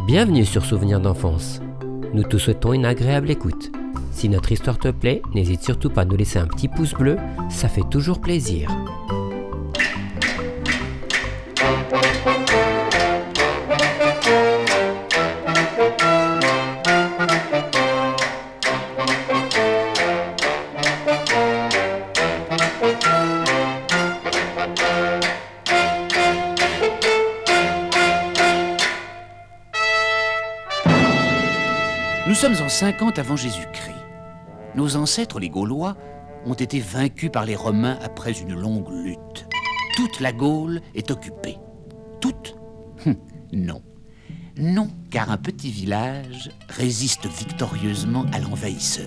Bienvenue sur Souvenirs d'enfance. Nous te souhaitons une agréable écoute. Si notre histoire te plaît, n'hésite surtout pas à nous laisser un petit pouce bleu, ça fait toujours plaisir. Nous sommes en 50 avant Jésus-Christ. Nos ancêtres, les Gaulois, ont été vaincus par les Romains après une longue lutte. Toute la Gaule est occupée. Toute ? Non. Non, car un petit village résiste victorieusement à l'envahisseur.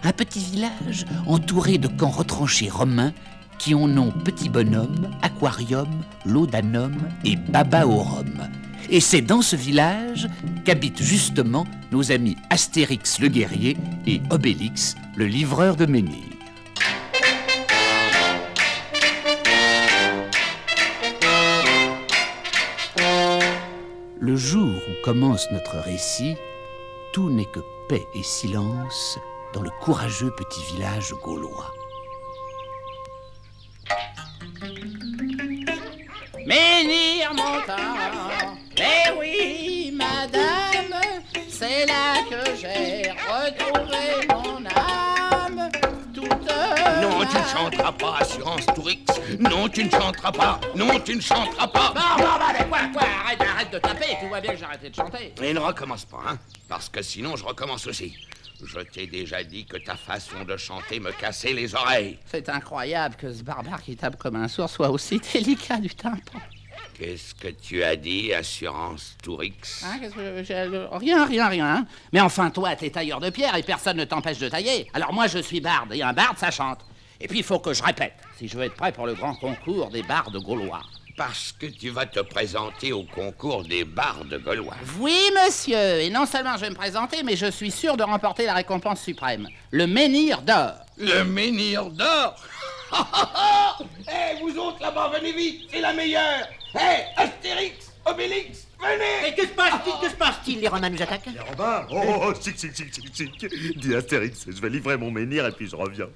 Un petit village entouré de camps retranchés romains qui ont nom Petit Bonhomme, Aquarium, Laudanum et Babaorum. Et c'est dans ce village qu'habitent justement nos amis Astérix le guerrier et Obélix le livreur de menhir. Le jour où commence notre récit, tout n'est que paix et silence dans le courageux petit village gaulois. Menhir montant, mais oui, madame, c'est là que j'ai retrouvé mon âme. Non, tu ne chanteras pas, Assurance Tourix. Non, tu ne chanteras pas. Non, tu ne chanteras pas. Mais quoi, arrête de taper, tu vois bien que j'ai arrêté de chanter. Et ne recommence pas, hein, parce que sinon je recommence aussi. Je t'ai déjà dit que ta façon de chanter me cassait les oreilles. C'est incroyable que ce barbare qui tape comme un sourd soit aussi délicat du tympan. Qu'est-ce que tu as dit, Assurance Tourix? Hein, rien. Hein. Mais enfin, toi, t'es tailleur de pierre et personne ne t'empêche de tailler. Alors moi, je suis barde, et un barde, ça chante. Et puis, il faut que je répète, si je veux être prêt pour le grand concours des bardes gaulois. Parce que tu vas te présenter au concours des bardes gaulois. Oui, monsieur, et non seulement je vais me présenter, mais je suis sûr de remporter la récompense suprême, le menhir d'or. Le menhir d'or? Hé, vous autres là-bas, venez vite, c'est la meilleure. Hé, Astérix, Obélix, venez. Et que se passe-t-il? Les Romains nous attaquent? Les Romains? Oh, chic. Dis Astérix, je vais livrer mon menhir et puis je reviens.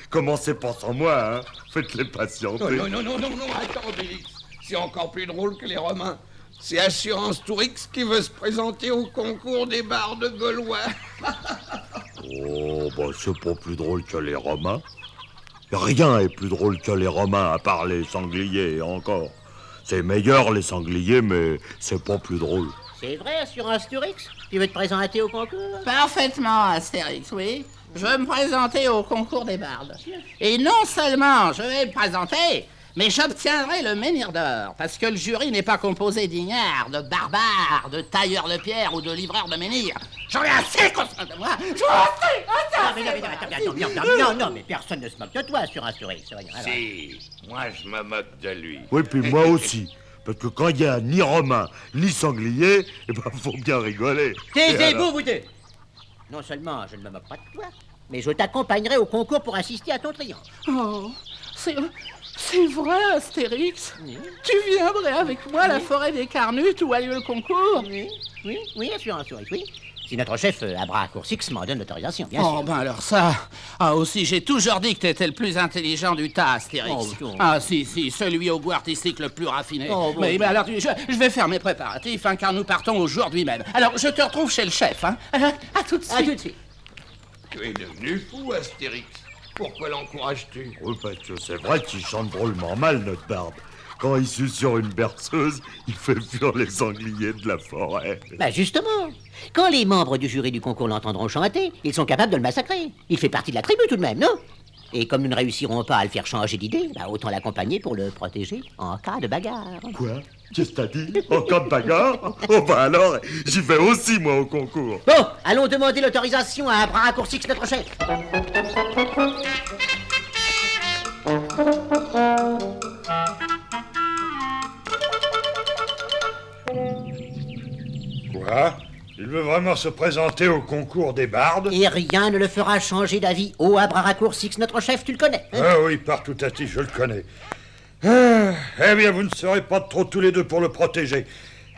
Commencez pas sans moi, hein. Faites-les patienter. Non, attends, Obélix. C'est encore plus drôle que les Romains. C'est Assurance Tourix qui veut se présenter au concours des bardes gaulois. Oh, bah c'est pas plus drôle que les Romains. Rien est plus drôle que les Romains, à part les sangliers, et encore. C'est meilleur les sangliers, mais c'est pas plus drôle. C'est vrai, Assurance Tourix? Tu veux te présenter au concours? Parfaitement, Astérix, oui. Je veux me présenter au concours des bardes. Et non seulement je vais me présenter, mais j'obtiendrai le menhir d'or, parce que le jury n'est pas composé d'ignards, de barbares, de tailleurs de pierre ou de livreurs de menhir. J'en ai assez conscient de moi. Non, mais personne ne se moque de toi, Assurance Tourix. Si, moi je me moque de lui. Oui, puis moi aussi. Parce que quand il y a ni Romain, ni sanglier, eh ben, faut bien rigoler. Taisez-vous, vous deux. Non seulement je ne me moque pas de toi, mais je t'accompagnerai au concours pour assister à ton triomphe. Oh, c'est vrai, Astérix. Oui. Tu viendrais avec moi à la forêt des Carnutes où a lieu le concours? Oui, Assurance Tourix, oui. Si notre chef, Abracoursix, m'en donne l'autorisation, bien sûr. Oh, ben alors ça... Ah, aussi, j'ai toujours dit que t'étais le plus intelligent du tas, Astérix. Oh. Ah, si, celui au goût artistique le plus raffiné. Oh, bon. Mais alors, je vais faire mes préparatifs, hein, car nous partons aujourd'hui même. Alors, je te retrouve chez le chef, hein. À tout de suite. À tout de suite. Tu es devenu fou, Astérix. Pourquoi l'encourages-tu? Oui, parce que c'est vrai qu'il chante drôlement mal, notre barbe. Quand il suit sur une berceuse, il fait fuir les sangliers de la forêt. Bah justement, quand les membres du jury du concours l'entendront chanter, ils sont capables de le massacrer. Il fait partie de la tribu tout de même, non? Et comme nous ne réussirons pas à le faire changer d'idée, bah autant l'accompagner pour le protéger en cas de bagarre. Quoi? Qu'est-ce que t'as dit? En cas de bagarre? Oh bah alors, j'y vais aussi, moi, au concours. Bon, allons demander l'autorisation à Abracoursix, notre chef. Quoi? Il veut vraiment se présenter au concours des bardes? Et rien ne le fera changer d'avis. Oh, Abracoursix, notre chef, tu le connais, hein? Ah oui, partout à ti, je le connais. Eh bien, vous ne serez pas trop tous les deux pour le protéger.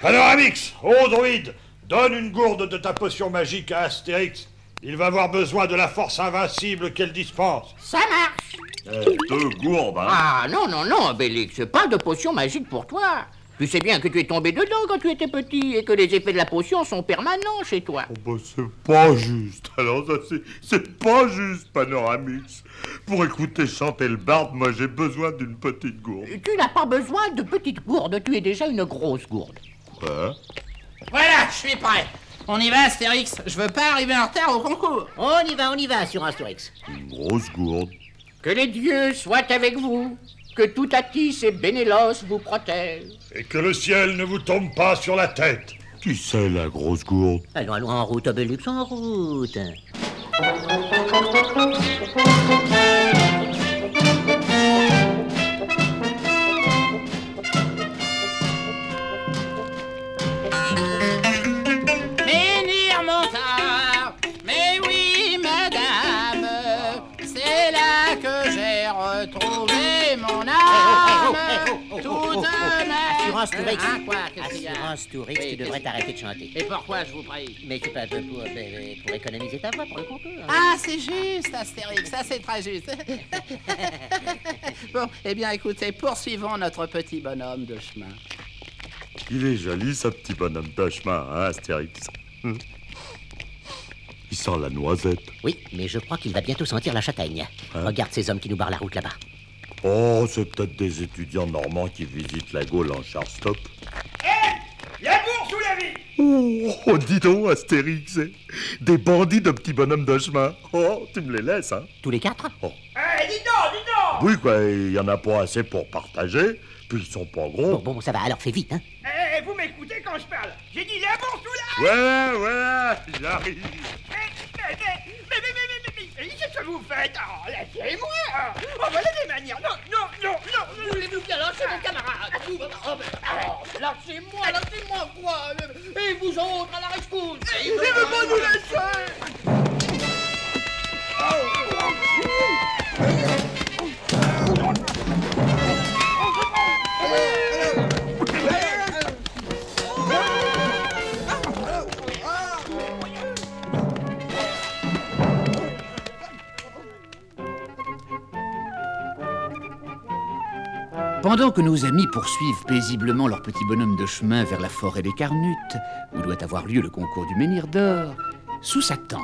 Alors, Amix, ô druide, Donne une gourde de ta potion magique à Astérix. Il va avoir besoin de la force invincible qu'elle dispense. Ça marche. 2 gourdes, hein. Ah, non, non, non, Bélix, pas de potion magique pour toi. Tu sais bien que tu es tombé dedans quand tu étais petit et que les effets de la potion sont permanents chez toi. Oh bah c'est pas juste. Alors ça c'est pas juste, Panoramix. Pour écouter chanter le barde, moi j'ai besoin d'une petite gourde. Tu n'as pas besoin de petites gourdes, tu es déjà une grosse gourde. Quoi? Voilà, je suis prêt. On y va, Astérix. Je veux pas arriver en retard au concours. On y va, sur Astérix. Une grosse gourde. Que les dieux soient avec vous, que tout Atis et Bénélos vous protègent. Et que le ciel ne vous tombe pas sur la tête. Qui c'est la grosse gourde? Allons, en route, Obélix, en route. Menhir Montard, mais oui, madame, c'est là que j'ai retrouvé mon âme. Toute ma... Assurance Tourix. Hein, quoi, qu'est-ce qu'il y a? Assurance Tourix, Oui, tu devrais t'arrêter de chanter. Et pourquoi, je vous prie? Mais c'est pas pour économiser ta voix pour le concours. Ah, c'est juste, Astérix, ça c'est très juste. Bon, eh bien écoutez, poursuivons notre petit bonhomme de chemin. Il est joli, ce petit bonhomme de chemin, hein, Astérix. Il sent la noisette. Oui, mais je crois qu'il va bientôt sentir la châtaigne. Regarde ces hommes qui nous barrent la route là-bas. Oh, c'est peut-être des étudiants normands qui visitent la Gaule en char-stop. La bourse ou la vie? Oh, dis donc, Astérix, des bandits de petits bonhommes de chemin. Oh, tu me les laisses, hein? Tous les 4? Dis donc. Oui, quoi, il y en a pas assez pour partager, puis ils sont pas gros. Bon, ça va, alors fais vite, hein. Vous m'écoutez quand je parle? J'ai dit la bourse ou la... Ouais, j'arrive. Mais, qu'est-ce que vous faites? Oh, laissez-moi! Oh, voilà des manières! Non! Voulez-vous bien lâcher mon camarade? Lâchez-moi, quoi? Et vous autres, à la rescousse! Il veut pas nous laisser! Pendant que nos amis poursuivent paisiblement leur petit bonhomme de chemin vers la forêt des Carnutes, où doit avoir lieu le concours du Menhir d'Or, sous sa tente,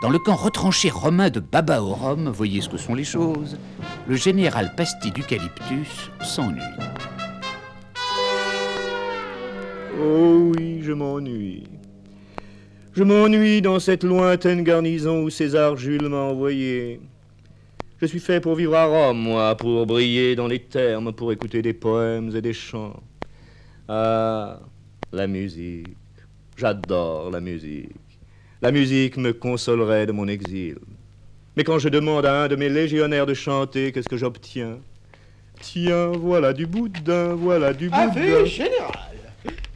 dans le camp retranché romain de Babaorum, voyez ce que sont les choses, le général Pasti d'Eucalyptus s'ennuie. Oh oui, je m'ennuie. Je m'ennuie dans cette lointaine garnison où César Jules m'a envoyé. Je suis fait pour vivre à Rome, moi, pour briller dans les thermes, pour écouter des poèmes et des chants. Ah, la musique. J'adore la musique. La musique me consolerait de mon exil. Mais quand je demande à un de mes légionnaires de chanter, qu'est-ce que j'obtiens? Tiens, voilà du boudin, voilà du boudin. Avez, général,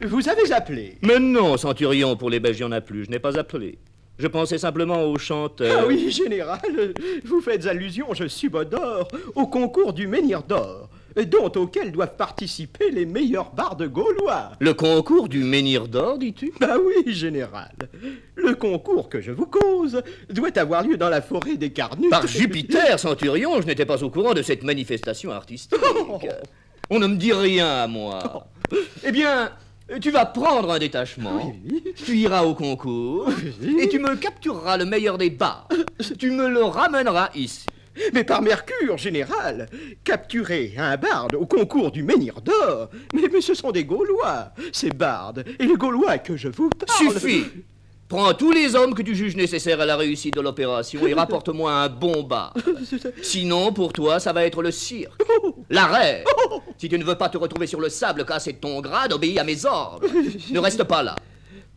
vous avez appelé. Mais non, centurion, pour les Belges, il n'y en a plus. Je n'ai pas appelé. Je pensais simplement au chanteur. Ah oui, général, vous faites allusion, je subodore, au concours du Menhir d'Or, auquel doivent participer les meilleurs bardes gaulois. Le concours du Menhir d'Or, dis-tu? Bah oui, général. Le concours que je vous cause doit avoir lieu dans la forêt des Carnutes. Par Jupiter, centurion, je n'étais pas au courant de cette manifestation artistique. On ne me dit rien à moi. Eh bien, tu vas prendre un détachement, tu iras au concours, et tu me captureras le meilleur des bardes. Tu me le ramèneras ici. Mais par Mercure, général, capturer un barde au concours du Menhir d'Or, mais ce sont des Gaulois, ces bardes, et les Gaulois que je vous parle... Suffit. Prends tous les hommes que tu juges nécessaires à la réussite de l'opération et rapporte-moi un bon barde. Sinon, pour toi, ça va être le cirque, l'arrêt. Si tu ne veux pas te retrouver sur le sable cassé de ton grade, obéis à mes ordres. Ne reste pas là.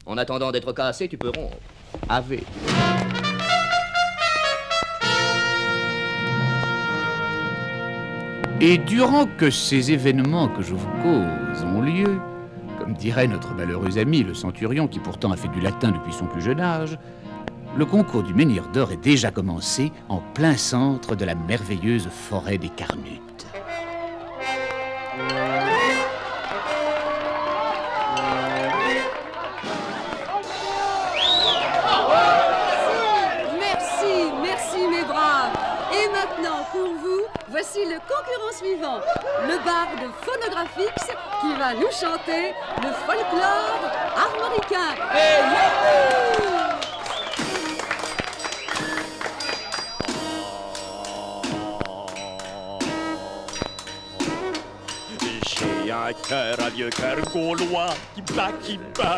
En attendant d'être cassé, tu peux rompre. Ave. Et durant que ces événements que je vous cause ont lieu, comme dirait notre malheureux ami le centurion qui pourtant a fait du latin depuis son plus jeune âge, le concours du Menhir d'Or est déjà commencé en plein centre de la merveilleuse forêt des Carnutes. voici le concurrent suivant, le barde Phonographix, qui va nous chanter le folklore armoricain. Et youhou! J'ai un cœur, un vieux cœur gaulois qui bat,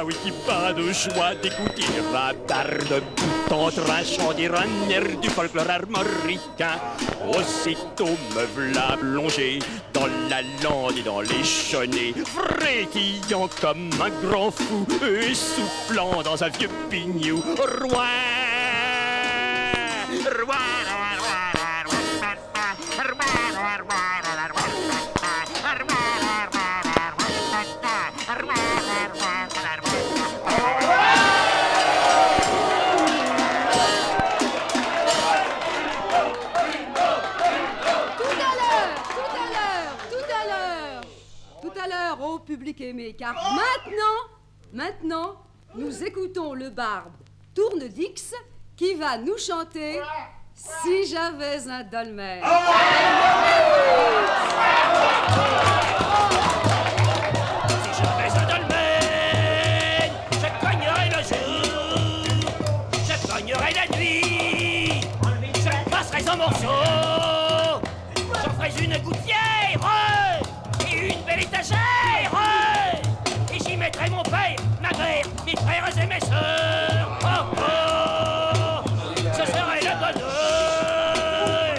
oui, qui bat de joie d'écouter la barde en train chanter un air du folklore armoricain. Aussitôt me v'là plongé dans la lande et dans les chenets, frétillant comme un grand fou et soufflant dans un vieux pignou. Roi, roi. Au public aimé, car maintenant, nous écoutons le barde Tournedix qui va nous chanter Si j'avais un dolmen. Si j'avais un dolmen, je cognerais le jour, je cognerais la nuit, je passerais en morceaux, j'en ferais une gouttière et une belle étagère. Mettrai mon père, ma mère, mes frères et mes sœurs. Oh, oh, ce serait le bonheur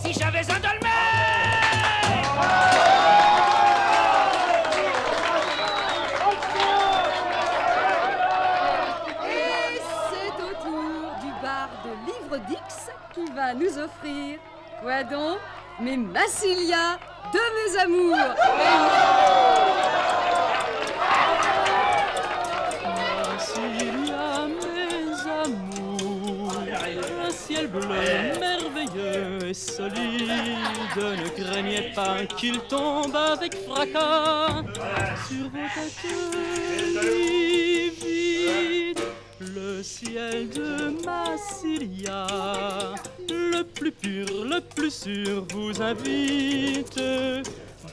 si j'avais un dolmen. Et c'est au tour du barde Livre Dix qui va nous offrir, quoi donc, mes Massilia de mes amours. Un ciel bleu merveilleux et solide, ne craignez pas qu'il tombe avec fracas sur vos têtes livides. Le ciel de Massilia, le plus pur, le plus sûr, vous invite.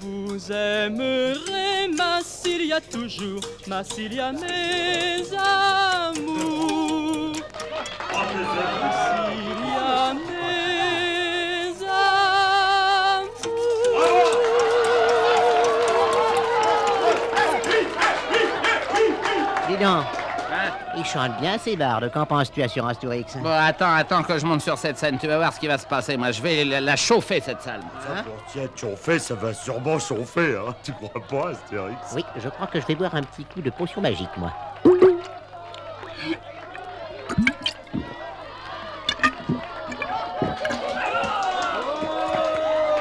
Vous aimerez Massilia toujours, Massilia mes amours. Massilia mes amours. Dis donc, ils chantent bien ces bardes. Qu'en penses-tu, Assurance Tourix? Bon, attends que je monte sur cette scène. Tu vas voir ce qui va se passer. Moi, je vais la chauffer, cette salle. Ça, pour t'y être chauffé, ça va sûrement chauffer, hein. Tu crois pas, Astérix? Oui, je crois que je vais boire un petit coup de potion magique, moi.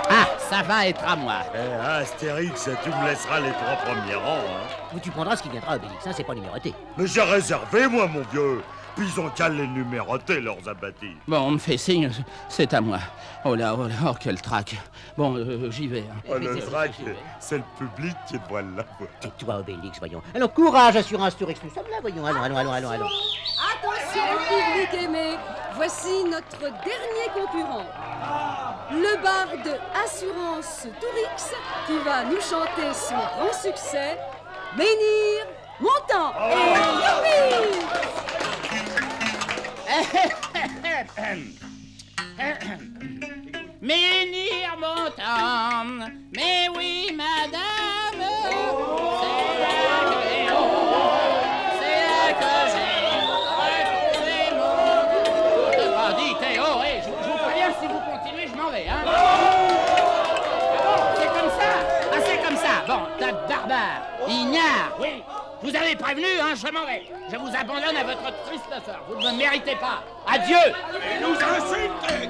Ah, ça va être à moi. Eh, Astérix, tu me laisseras les 3 premiers rangs, hein. Ou tu prendras ce qui viendra, Obélix, hein, c'est pas numéroté. Mais j'ai réservé, moi, mon vieux. Puis ils ont qu'à les numéroter, leurs abattis. Bon, on me fait signe, c'est à moi. Oh là, oh quel trac. Bon, j'y vais. Hein. Oh, le trac, c'est le public qui doit l'avoir. Tais-toi, Obélix, voyons. Alors, courage, Assurance Tourix, nous sommes là, voyons. Allons. Attention, public aimé, voici notre dernier concurrent. Le barde Assurance Tourix qui va nous chanter son grand succès, Menhir Montant. Et youpi! Menhir Montant, mais oui, madame, c'est là que j'ai retrouvé mon... Dites, je vous préviens, si vous continuez, je m'en vais, hein. C'est comme ça. Ah, c'est comme ça. Bon, tas de barbares. Ignare. Oui. Je vous avais prévenu, hein, je m'en vais. Je vous abandonne à votre triste sort. Vous ne me méritez pas. Adieu. Et nous insultez.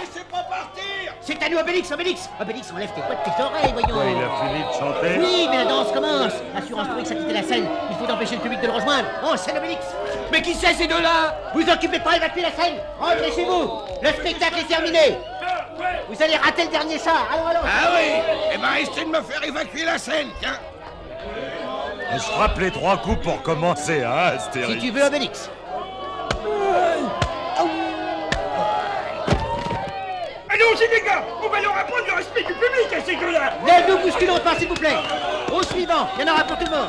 Laissez pas partir. C'est à nous, Obélix. Obélix, enlève tes poids de tes oreilles, voyons. Ouais, il a fini de chanter. Oui, mais la danse commence. Assurance Tourix a quitté la scène. Il faut empêcher le public de le rejoindre. En scène, Obélix. Mais qui c'est ces deux-là? Vous occupez pas à évacuer la scène. Rentrez chez vous. Le spectacle est terminé. Vous allez rater le dernier char. Allons. Ah oui. Eh ben, essayez de me faire évacuer la scène, tiens. Je frappe les 3 coups pour commencer, hein, Astérix. Si tu veux, Obélix. Allons-y, les gars. On va leur apprendre le respect du public à ces deux-là. Ne nous bousculons pas, s'il vous plaît. Au suivant, il y en aura pour tout le monde.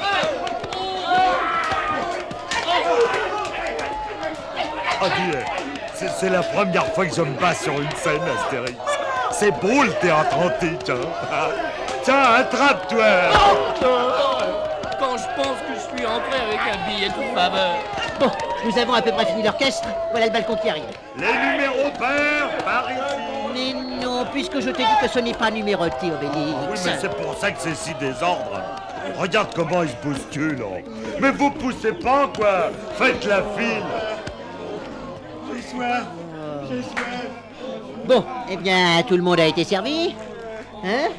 Ah, dis, c'est la première fois que je me bats sur une scène, Astérix. C'est beau le théâtre antique, hein. Tiens, attrape-toi. Quand je pense que je suis entré avec un billet de faveur. Bon, nous avons à peu près fini l'orchestre. Voilà le balcon qui arrive. Les numéros pairs, par ici. Mais non, puisque je t'ai dit que ce n'est pas numéroté, Obélix. Oui, mais c'est pour ça que c'est si désordre. Regarde comment ils se bousculent. Mais vous poussez pas, quoi. Faites la file. J'ai soif. Bon, eh bien, tout le monde a été servi. Hein?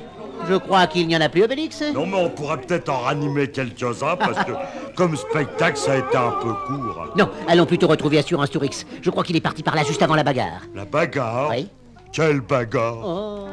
Je crois qu'il n'y en a plus, Obélix. Non, mais on pourrait peut-être en ranimer quelques-uns, parce que, comme spectacle, ça a été un peu court. Non, allons plutôt retrouver Assurance Tourix. Je crois qu'il est parti par là juste avant la bagarre. La bagarre? Oui. Quelle bagarre? Oh.